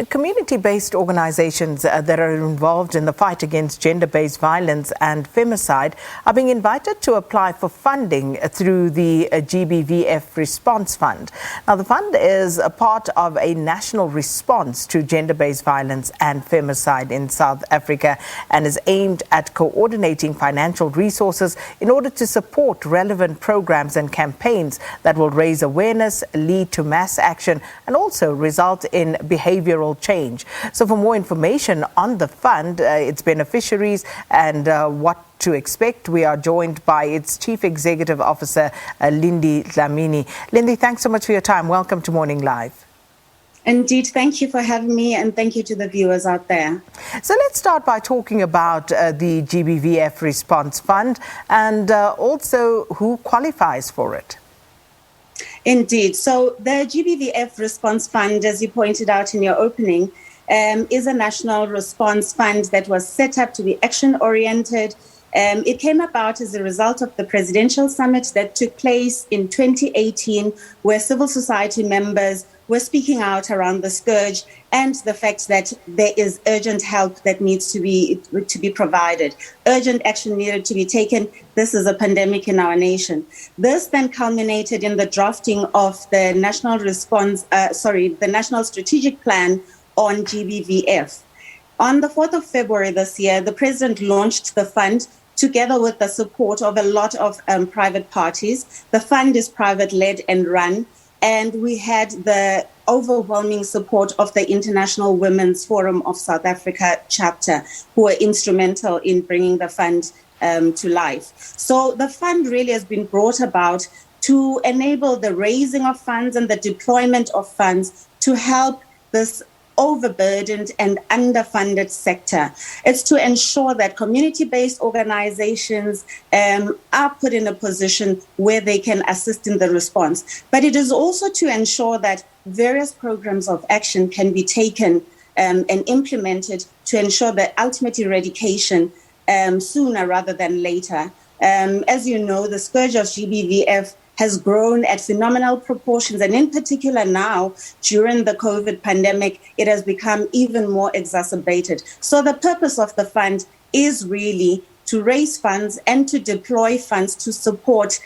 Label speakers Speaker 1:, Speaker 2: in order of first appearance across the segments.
Speaker 1: Community-based organizations that are involved in the fight against gender-based violence and femicide are being invited to apply for funding through the GBVF Response Fund. Now, the fund is a part of a national response to gender-based violence and femicide in South Africa and is aimed at coordinating financial resources in order to support relevant programs and campaigns that will raise awareness, lead to mass action, and also result in behavioural change. So for more information on the fund, its beneficiaries and what to expect, we are joined by its Chief Executive Officer, Lindi Dlamini. Lindi, thanks so much for your time. Welcome to Morning Live.
Speaker 2: Indeed, thank you for having me, and thank you to the viewers out there.
Speaker 1: So let's start by talking about the GBVF Response Fund and also who qualifies for it.
Speaker 2: Indeed. So the GBVF Response Fund, as you pointed out in your opening, is a national response fund that was set up to be action-oriented. It came about as a result of the presidential summit that took place in 2018, where civil society members were speaking out around the scourge and the fact that there is urgent help that needs to be provided. Urgent action needed to be taken. This is a pandemic in our nation. This then culminated in the drafting of the national the National Strategic Plan on GBVF. On the 4th of February this year, the president launched the fund together with the support of a lot of private parties. The fund is private-led and run, and we had the overwhelming support of the International Women's Forum of South Africa chapter, who were instrumental in bringing the fund to life. So the fund really has been brought about to enable the raising of funds and the deployment of funds to help this overburdened and underfunded sector. It's to ensure that community-based organizations are put in a position where they can assist in the response. But it is also to ensure that various programs of action can be taken and implemented to ensure the ultimate eradication sooner rather than later. As you know, the scourge of GBVF has grown at phenomenal proportions. And in particular now, during the COVID pandemic, it has become even more exacerbated. So the purpose of the fund is really to raise funds and to deploy funds to support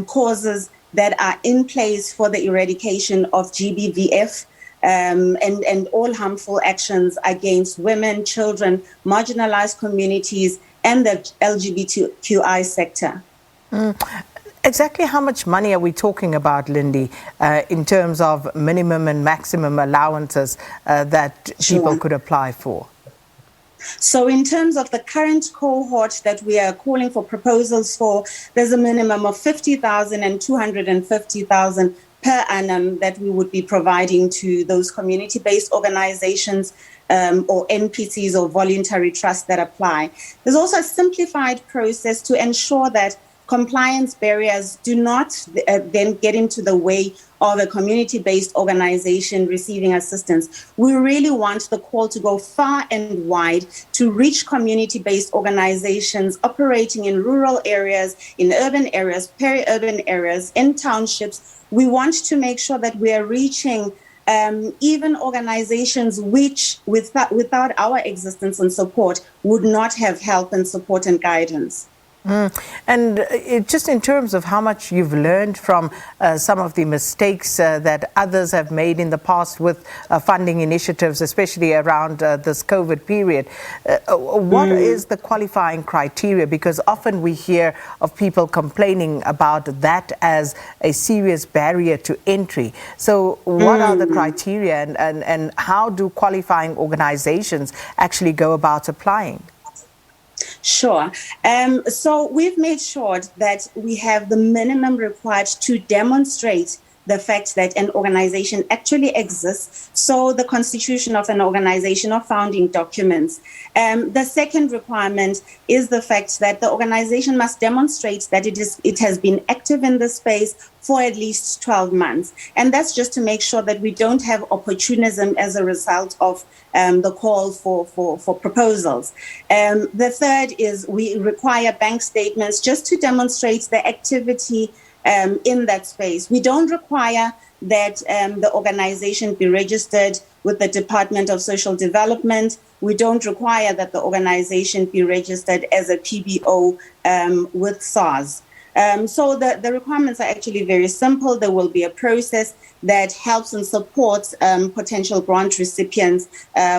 Speaker 2: causes that are in place for the eradication of GBVF and all harmful actions against women, children, marginalized communities, and the LGBTQI sector.
Speaker 1: Exactly how much money are we talking about, Lindi, in terms of minimum and maximum allowances that people could apply for?
Speaker 2: So in terms of the current cohort that we are calling for proposals for, there's a minimum of 50,000 and 250,000 per annum that we would be providing to those community-based organizations or NPCs or voluntary trusts that apply. There's also a simplified process to ensure that compliance barriers do not then get into the way of a community-based organization receiving assistance. We really want the call to go far and wide to reach community-based organizations operating in rural areas, in urban areas, peri-urban areas, in townships. We want to make sure that we are reaching even organizations which, without our existence and support, would not have help and support and guidance.
Speaker 1: And just in terms of how much you've learned from some of the mistakes that others have made in the past with funding initiatives, especially around this COVID period, what is the qualifying criteria? Because often we hear of people complaining about that as a serious barrier to entry. So what are the criteria and how do qualifying organizations actually go about applying?
Speaker 2: Sure. So we've made sure that we have the minimum required to demonstrate the fact that an organization actually exists. So the constitution of an organization or founding documents. The second requirement is the fact that the organization must demonstrate that it has been active in this space for at least 12 months. And that's just to make sure that we don't have opportunism as a result of the call for proposals. The third is we require bank statements just to demonstrate the activity in that space. We don't require that the organization be registered with the Department of Social Development. We don't require that the organization be registered as a PBO with SARS. So the requirements are actually very simple. There will be a process that helps and supports potential grant recipients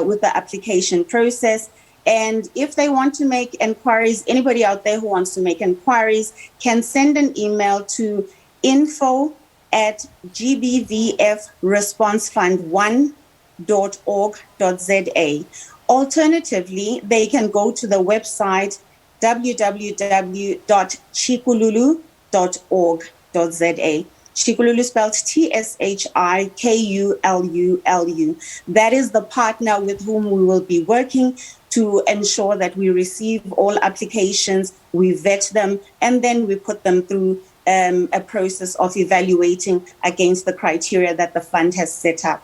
Speaker 2: with the application process. And if they want to make inquiries, anybody out there who wants to make inquiries can send an email to info@gbvfresponsefund1.org.za. Alternatively, they can go to the website www.chikululu.org.za. Chikululu spelled TSHIKULULU. That is the partner with whom we will be working to ensure that we receive all applications, we vet them, and then we put them through a process of evaluating against the criteria that the fund has set up.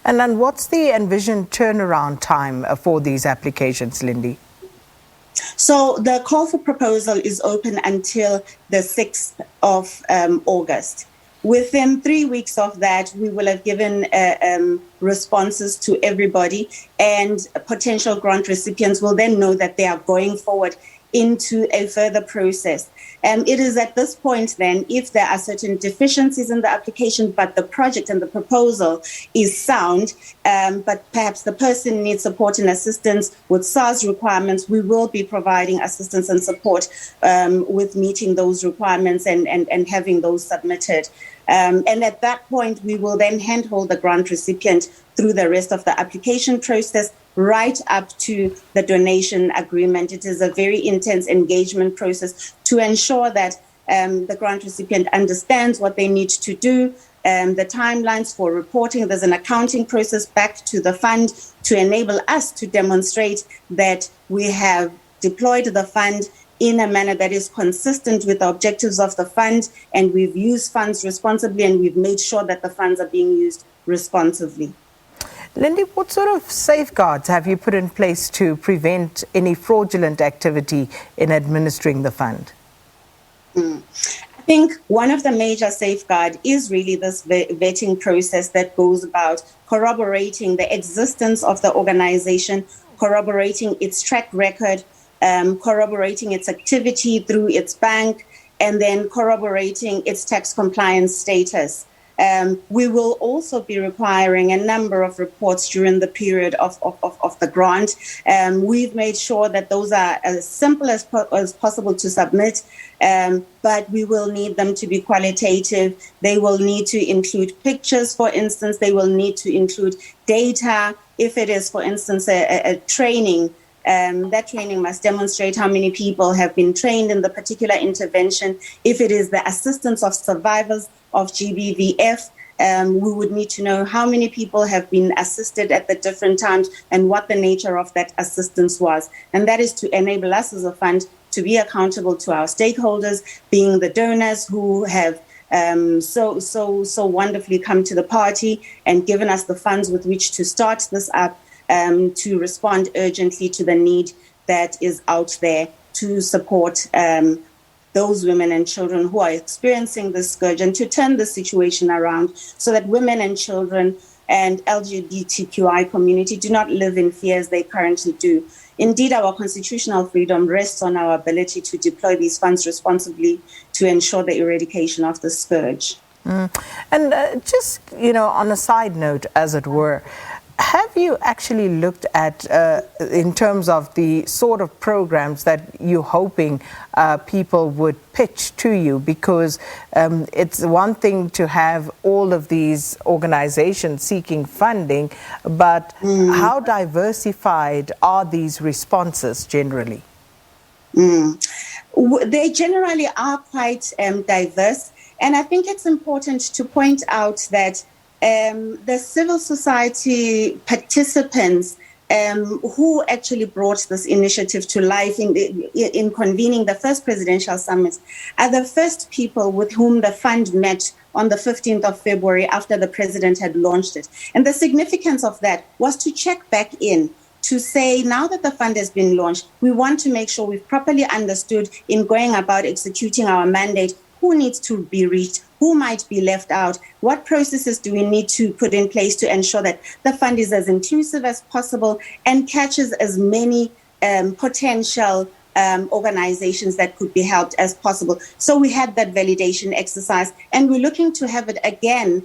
Speaker 1: And then what's the envisioned turnaround time for these applications, Lindi?
Speaker 2: So the call for proposal is open until the 6th of August. Within 3 weeks of that, we will have given responses to everybody, and potential grant recipients will then know that they are going forward into a further process. And it is at this point then, if there are certain deficiencies in the application, but the project and the proposal is sound, but perhaps the person needs support and assistance with SARS requirements, we will be providing assistance and support with meeting those requirements and having those submitted. And at that point, we will then handhold the grant recipient through the rest of the application process, right up to the donation agreement. It is a very intense engagement process to ensure that the grant recipient understands what they need to do, the timelines for reporting. There's an accounting process back to the fund to enable us to demonstrate that we have deployed the fund in a manner that is consistent with the objectives of the fund, and we've used funds responsibly, and we've made sure that the funds are being used responsibly.
Speaker 1: Lindi, what sort of safeguards have you put in place to prevent any fraudulent activity in administering the fund?
Speaker 2: I think one of the major safeguards is really this vetting process that goes about corroborating the existence of the organization, corroborating its track record, corroborating its activity through its bank, and then corroborating its tax compliance status. We will also be requiring a number of reports during the period of the grant. We've made sure that those are as simple as possible to submit, but we will need them to be qualitative. They will need to include pictures, for instance. They will need to include data. If it is, for instance, a training, that training must demonstrate how many people have been trained in the particular intervention. If it is the assistance of survivors of GBVF, we would need to know how many people have been assisted at the different times and what the nature of that assistance was. And that is to enable us as a fund to be accountable to our stakeholders, being the donors who have so wonderfully come to the party and given us the funds with which to start this up, to respond urgently to the need that is out there to support those women and children who are experiencing this scourge, and to turn the situation around so that women and children and LGBTQI community do not live in fear as they currently do. Indeed, our constitutional freedom rests on our ability to deploy these funds responsibly to ensure the eradication of the scourge.
Speaker 1: And just, on a side note, as it were, have you actually looked at, in terms of the sort of programs that you're hoping people would pitch to you? Because it's one thing to have all of these organizations seeking funding, but how diversified are these responses generally?
Speaker 2: They generally are quite diverse. And I think it's important to point out that the civil society participants who actually brought this initiative to life in convening the first presidential summit are the first people with whom the fund met on the 15th of February after the president had launched it. And the significance of that was to check back in to say, now that the fund has been launched, we want to make sure we've properly understood in going about executing our mandate who needs to be reached, who might be left out, what processes do we need to put in place to ensure that the fund is as inclusive as possible and catches as many potential organizations that could be helped as possible. So we had that validation exercise, and we're looking to have it again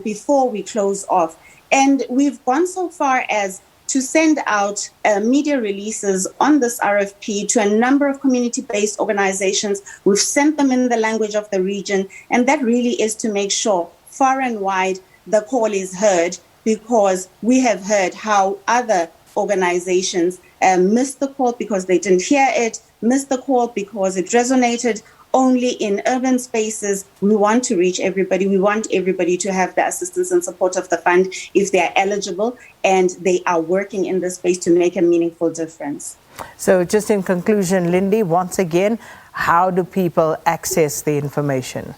Speaker 2: before we close off. And we've gone so far as to send out media releases on this RFP to a number of community-based organizations. We've sent them in the language of the region, and that really is to make sure far and wide the call is heard, because we have heard how other organizations missed the call because they didn't hear it, missed the call because it resonated only in urban spaces. We want to reach everybody. We want everybody to have the assistance and support of the fund if they are eligible and they are working in this space to make a meaningful difference.
Speaker 1: So just in conclusion, Lindi, once again, how do people access the information?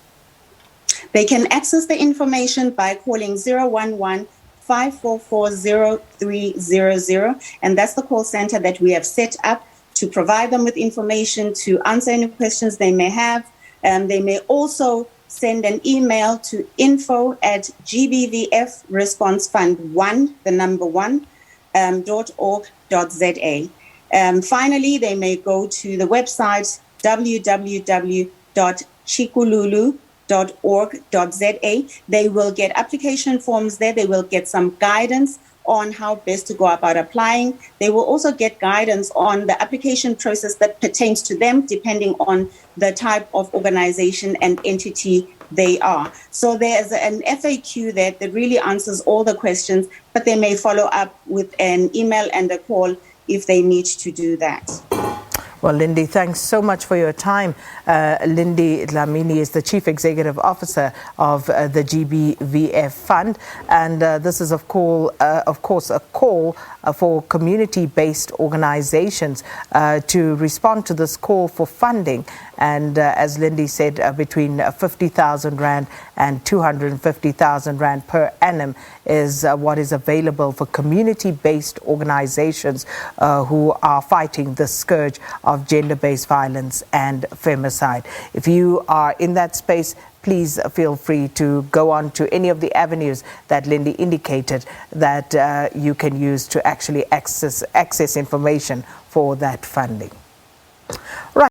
Speaker 2: They can access the information by calling 011-544-0300, and that's the call center that we have set up to provide them with information, to answer any questions they may have. They may also send an email to info@GBVF Response Fund 1, the number 1, .org.za. Finally, they may go to the website www.chikululu.org.za. They will get application forms there. They will get some guidance on how best to go about applying. They will also get guidance on the application process that pertains to them, depending on the type of organization and entity they are. So there's an FAQ that really answers all the questions, but they may follow up with an email and a call if they need to do that.
Speaker 1: Well, Lindi, thanks so much for your time. Lindi Dlamini is the Chief Executive Officer of the GBVF Fund, and this is, of course, a call for community-based organizations to respond to this call for funding. And as Lindi said, between 50,000 Rand and 250,000 Rand per annum is what is available for community-based organizations who are fighting the scourge of gender-based violence and femicide. If you are in that space, please feel free to go on to any of the avenues that Lindi indicated that you can use to actually access information for that funding. Right.